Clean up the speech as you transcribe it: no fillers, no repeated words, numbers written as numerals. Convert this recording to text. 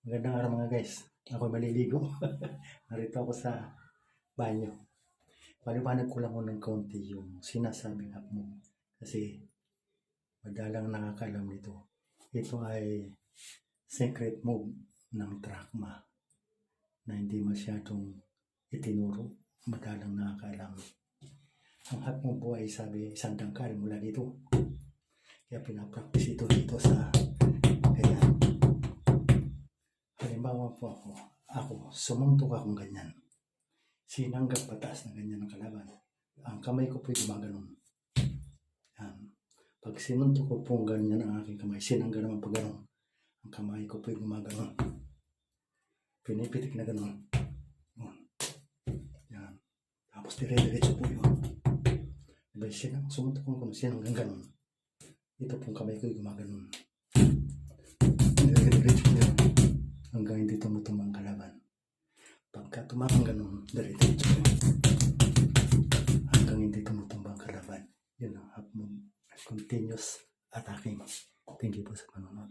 Magandang araw mga guys. Ako maliligo. Narito ako sa banyo. Paliwanag ko lang mo ng kaunti yung sinasabing hap mo. Kasi madalang nakakaalam nito. Ito ay secret move ng Drachma na hindi masyadong itinuro. Madalang nakakaalam. Ang hap mo po ay sabi isang dangkal mula dito. Kaya pinapractice ito dito sa kaya. Halimbawa po ako, sumuntok akong ganyan. Sinanggap pataas na ganyan ang kalaban. Ang kamay ko po ay gumaganon. Yan. Pag sinuntok ko po ganyan ang aking kamay, sinangga naman pa ganon. Ang kamay ko po ay gumaganon. Pinipitik na ganon. Yan. Tapos dire-diretso po yun. Diba sumuntok ko sinanggang ganon. Ito pong kamay ko ay gumaganon. Dire-diretso po yun. Hanggang hindi tumutumbang kalaban. Pagka tumakang ganun, diretso hanggang hindi tumutumbang kalaban. Yun ang continuous attacking. Thank you po sa panonood.